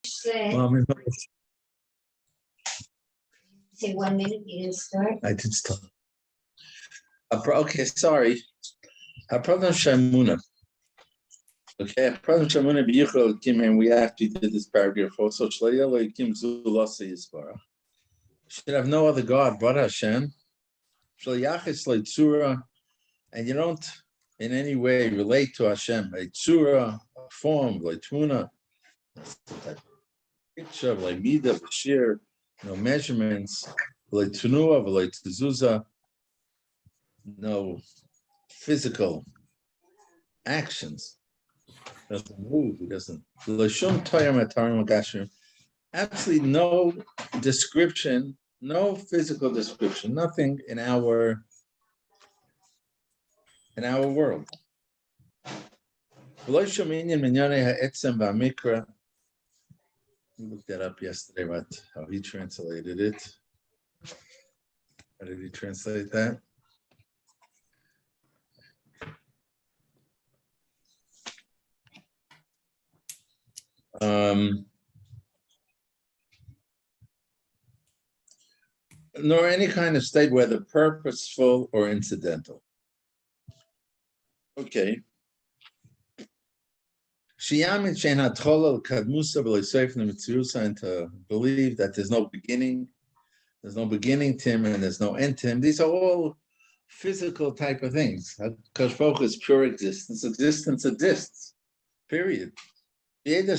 Say, Well, say 1 minute, you didn't start? I did start. Okay, sorry. Problem Shamuna. Okay, problem Shamuna b'yichol kim, and we actually did this paragraph also. Shlayel kim zulasi yispara. Should have no other God but Hashem. Shlayachis leitzura, and you don't in any way relate to Hashem. Leitzura, a form, leitmuna, picture, leimida, b'shir, no measurements, leitunua, leituzuza, no physical actions. Doesn't move. He doesn't. Absolutely no description, no physical description, nothing in our world. We looked that up yesterday, how he translated it. How did he translate that? Nor any kind of state, whether purposeful or incidental. Okay. And to believe that there's no beginning to him and there's no end to him. These are all physical type of things. Because Baruch is pure existence. Existence exists. Period. He's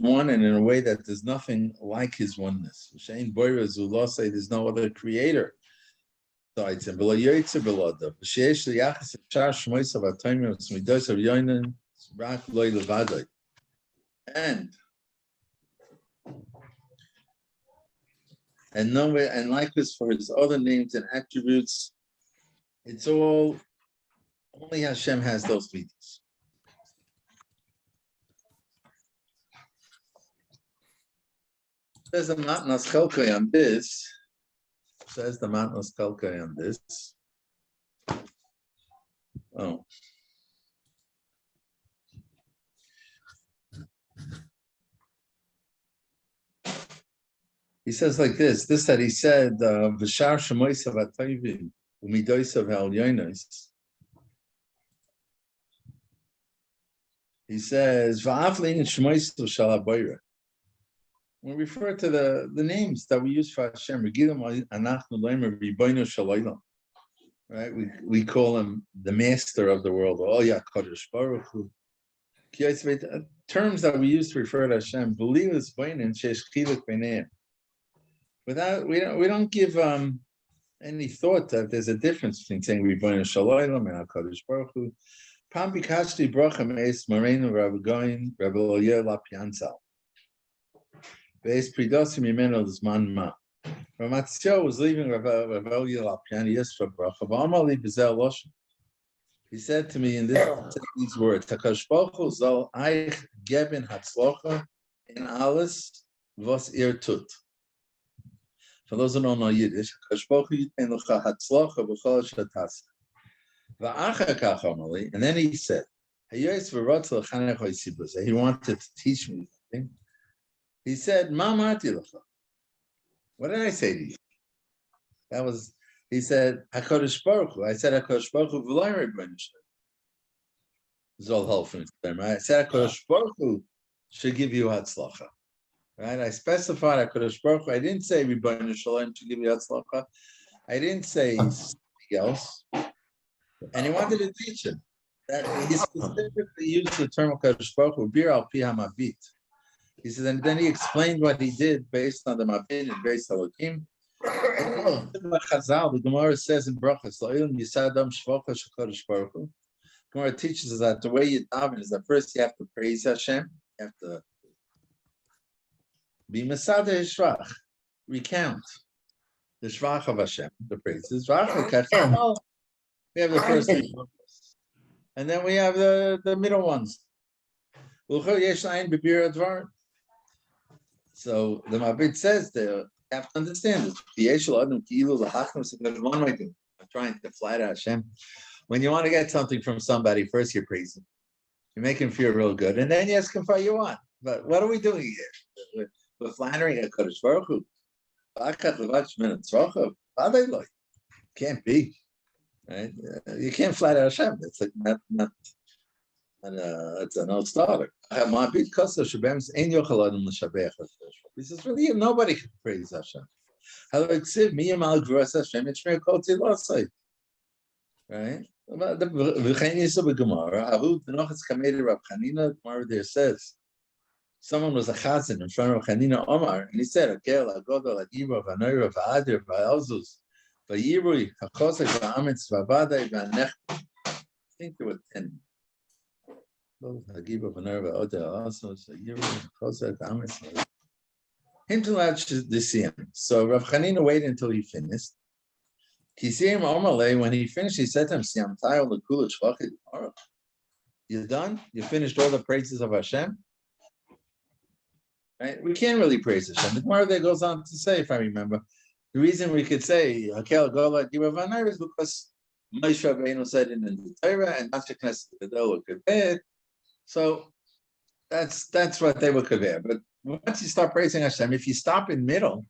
one, and in a way that there's nothing like his oneness. There's no other creator. And likewise for his other names and attributes, it's all only Hashem has those features. Says the Matnas Chalkai on this. Oh. He says like this that he said, V'shar shemoisav atayvim, umidoisav ha'elyonos. He says, V'aflein shemoisav shalabayra. We refer to the names that we use for Hashem. Right? We call him the master of the world. Oh yeah, Kadosh Baruch Hu. Terms that we use to refer to Hashem. Without we don't give any thought that there's a difference between saying Ribono Shalaylam and Kadosh Baruch Hu. Pam bikashti bracham es marenu Rabbegoyin Rabbe Loyer Lapianzal. Based predosim imeno zman ma. Ramatzio was leaving Rabbi Lapian yesterday. He said to me in these words, Takash Baruch Hu zal eich geben hatzlocha in alles was tut. For those who don't know Yiddish, Takash Baruch Hu yitain lecha hatzlocha b'chol shatas. Va'achar kach amali, and then he said, Hayos v'rotz l'chanech ha'isibus. He wanted to teach me something. He said, Ma mati lecha. What did I say to you? He said, HaKadosh Baruch Hu. I said, HaKadosh Baruch Hu v'loy Rebbeinu Shalom. Zol Halfin, right? I said, HaKadosh Baruch Hu should give you Hatzlacha. Right? I specified HaKadosh Baruch Hu. I didn't say Rebbeinu Shalom should give you Hatzlacha. I didn't say something else. And he wanted to teach him that he specifically used the term HaKadosh Baruch Hu, Bir al Pi HaMavit. He said, and then he explained what he did based on the Mavit and based on Elohim. The Gemara says in Brachos, Gemara teaches us that the way you daven is that first you have to praise Hashem, you have to be Masada Shvach, recount the Shvach of Hashem, the praises. We have the first three brachos, and then we have the middle ones. So the Mabit says there, you have to understand this. I'm trying to flatter Hashem. When you want to get something from somebody, first you praise him. You make him feel real good, and then you ask him for what you want. But what are we doing here? We're flattering a Kodesh Baruch Hu. Can't be, right? You can't flatter Hashem. It's like not it's a non-starter. He says, really, nobody can praise Hashem. Right? Gemara there says, someone was a chazan in front of Chanina Omar, and he said, "Akel agodol agiva v'anoira v'adir v'alzus v'yirui hachosek v'ametz v'avadai v'anech." I think there were 10. Agiva v'anoira v'adir v'alzus v'yirui hachosek v'ametz. Him to the siyam. So Rav Chanina waited until he finished. Kisiyim Omarle, when he finished, he said to him, "Siyam tayo l'kula shvachid." You're done. You finished all the praises of Hashem. Right? We can't really praise Hashem. The Gemara there goes on to say, if I remember, the reason we could say Hakel Gola Givavanir is because Moshe Rabbeinu said it in the Torah, and Nasha Knesset Gadol were kaver. So that's what they were kaver. But once you start praising Hashem, if you stop in middle,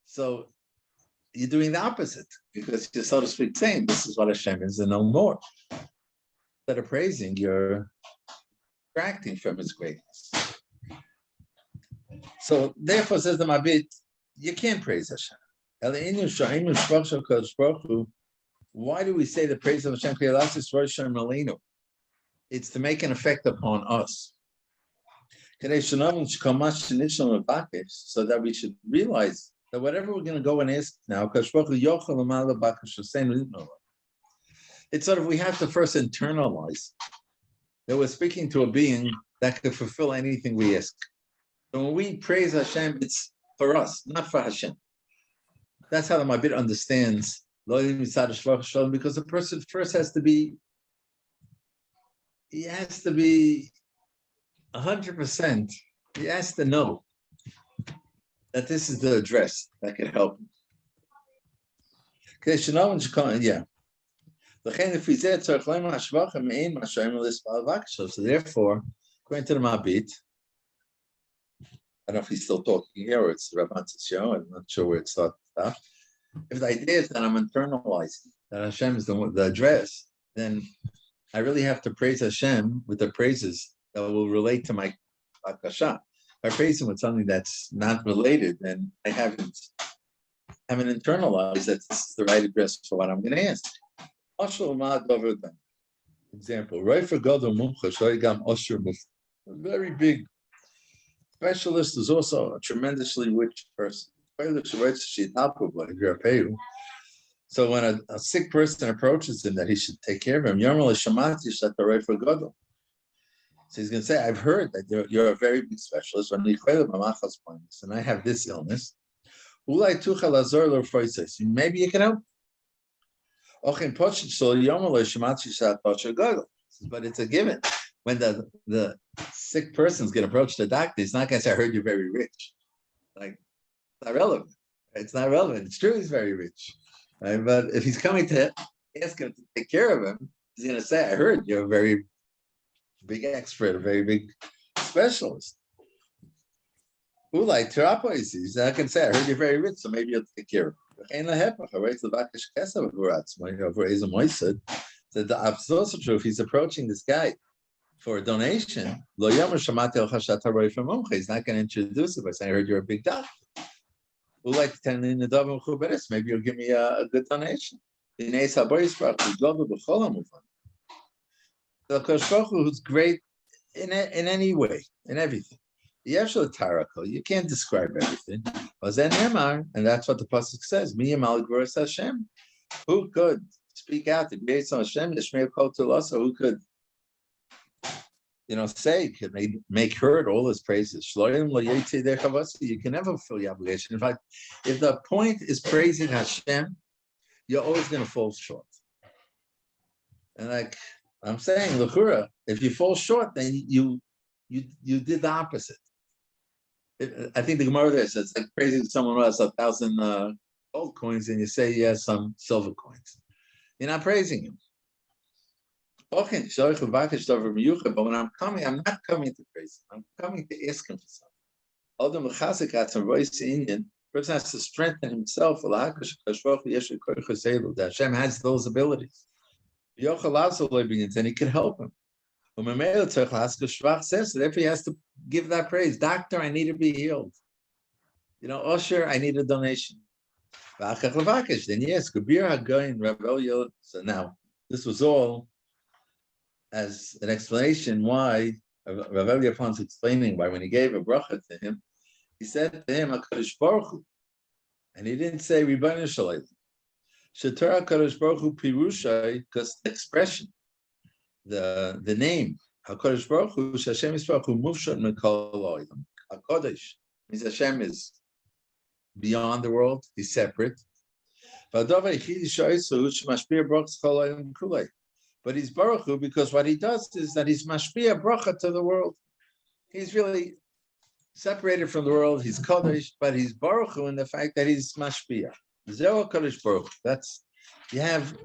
so you're doing the opposite, because you're, so to speak, saying this is what Hashem is and no more. Instead of praising, you're distracting from His greatness. So therefore, says the Mabit, you can't praise Hashem. Why do we say the praise of Hashem? It's to make an effect upon us, so that we should realize that whatever we're going to go and ask now, it's sort of, we have to first internalize that we're speaking to a being that could fulfill anything we ask. So when we praise Hashem, it's for us, not for Hashem. That's how the Mabit understands, because the person first has to be 100%. He has to know that this is the address that can help him. Okay, yeah. So therefore, according to the Mabit, I don't know if he's still talking here or it's Rabban's show. I'm not sure where it starts. If the idea is that I'm internalizing that Hashem is the address, then I really have to praise Hashem with the praises that will relate to my bakasha. If I praise Him with something that's not related, then I haven't internalized that this is the right address for what I'm going to ask. Example, a very big specialist is also a tremendously rich person. So when a sick person approaches him that he should take care of him, so he's going to say, I've heard that you're a very big specialist, and I have this illness. Maybe you can help. But it's a given. When the sick person's going to approach the doctor, he's not going to say, I heard you're very rich. Like, it's not relevant. It's not relevant. It's true he's very rich. Right? But if he's coming to ask him to take care of him, he's going to say, I heard you're a very big expert, a very big specialist. He's not going to say, I heard you're very rich, so maybe you'll take care of him. The opposite is also true. If he's approaching this guy for a donation, he's not going to introduce it by saying, I heard you're a big doctor. Maybe you'll give me a good donation. The Kodesh Baruch Hu, who's great in any way, in everything. You can't describe everything. And that's what the pasuk says. Hashem. Who could speak out the grace of Hashem? Who could, say, could make heard all his praises? You can never fulfill your obligation. In fact, if the point is praising Hashem, you're always going to fall short. And like I'm saying, l'chura, if you fall short, then you did the opposite. I think the Gemara there says, it's like praising someone who has 1,000 gold coins and you say he has some silver coins. You're not praising him. Talking Shoich Levakish Dover Miyucha, but when I'm coming, I'm not coming to praise him. I'm coming to ask him for something. Adam L'chasik Atzim Rois Indian, person has to strengthen himself. That Hashem has those abilities. And he can help him. Says, therefore he has to give that praise. Doctor, I need to be healed. Usher, I need a donation. Then yes, so now, this was all as an explanation why Rav Eliyafon's explaining why when he gave a bracha to him, he said to him, HaKadosh Baruch Hu, and he didn't say Ribono Shel Olam. Shetar HaKadosh Baruch Hu Pirushai, because the expression, the name, HaKadosh Baruch Hu, Hashem is Baruch Hu Mufshat Mikol Olam. HaKadosh means Hashem is beyond the world, he's separate. But he's Baruch Hu because what he does is that he's mashpia bracha to the world. He's really separated from the world. He's Kodesh, but he's Baruch Hu in the fact that he's mashpia. Zero Kodesh Baruch. That's, you have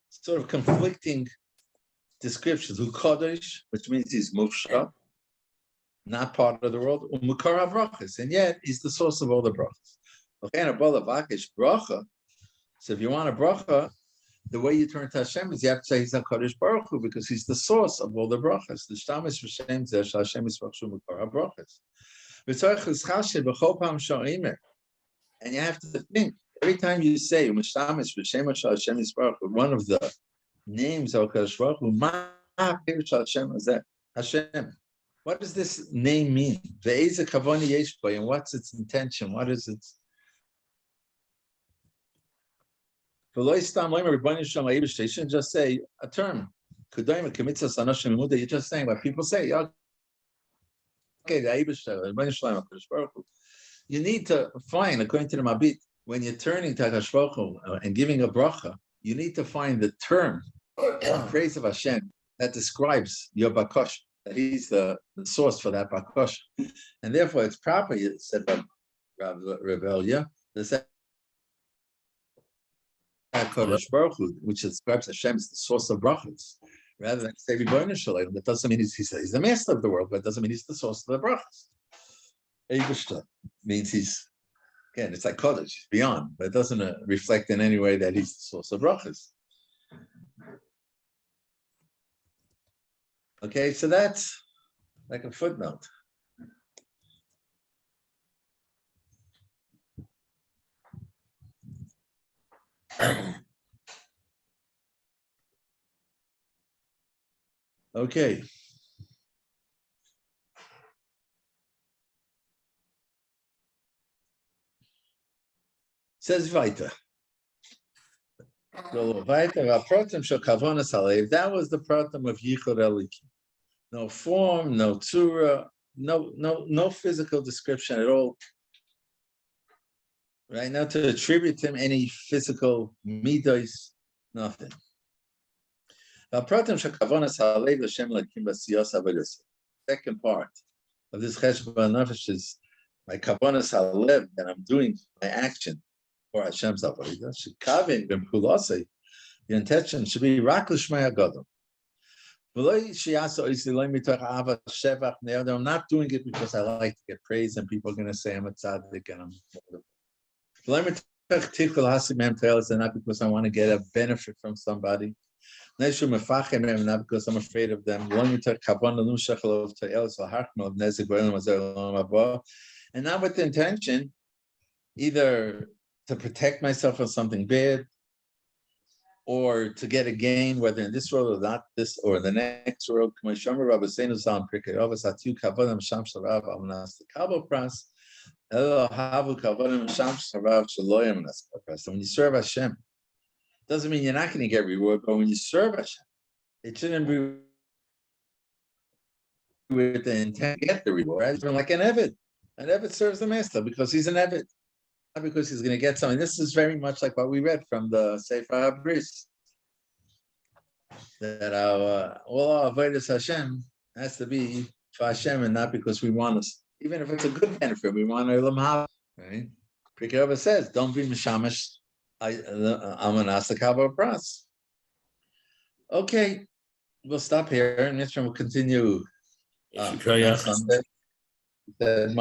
sort of conflicting descriptions. Who Kodesh, which means he's mufsha, not part of the world. Umukar brachas, and yet he's the source of all the brachas. Okay, and a bolavakish bracha. So if you want a bracha, the way you turn to Hashem is you have to say he's a Kodesh Baruch Hu because he's the source of all the brachas. The shtamis v'shem zeh Hashem is Baruch Hu Mukar brachas. And you have to think every time you say Mishtamis v'shem Hashem is Baruch Hu, one of the names of Kodesh Baruch Hu, Ma Pirush Hashem is that Hashem. What does this name mean? Ve'ezeh kavoni yesh bo, and what's its intention? What is its? You shouldn't just say a term. You're just saying what people say. Okay, you need to find, according to the Mabit, when you're turning to HaKadosh Baruch Hu and giving a bracha, you need to find the term in praise of Hashem that describes your bakosh, that he's the source for that bakosh. And therefore, it's proper, said by Rebellia, to say HaKadosh Baruch Hu, which describes Hashem as the source of brachas, rather than say Ribono Shel Olam. That doesn't mean he's the master of the world, but it doesn't mean he's the source of the brachas. Eibishter means he's, again, it's like Kodesh, he's beyond, but it doesn't reflect in any way that he's the source of brachas. Okay, so that's like a footnote. Okay. Says weiter. So weiter, that was the pratim of Yichud Elikim. No form, no tzura, no physical description at all. Right now, to attribute him any physical midos, nothing. Second part of this cheshbon nefesh is my kavanas halev that I'm doing my action for Hashem's avodah. Shekavin ben pulase, the intention should be rak l'shmei hagadol. I'm not doing it because I like to get praise and people are going to say I'm a tzaddik and I'm wonderful. Not because I want to get a benefit from somebody. Not because I'm afraid of them. And not with the intention either to protect myself from something bad or to get a gain, whether in this world or not this or the next world. When you serve Hashem, doesn't mean you're not going to get reward, but when you serve Hashem, it shouldn't be with the intent to get the reward. It's like an Eved. An Eved serves the master because he's an Eved, not because he's going to get something. This is very much like what we read from the Sefer HaBris, that all our avodas Hashem has to be for Hashem and not because we want us. Even if it's a good benefit, we want Olam Haba, right? Pirkei says, don't be mishamish. I'm an asakava pras. Okay, We'll stop here and Mr. will continue. Yes, on Shukriya. Sunday. The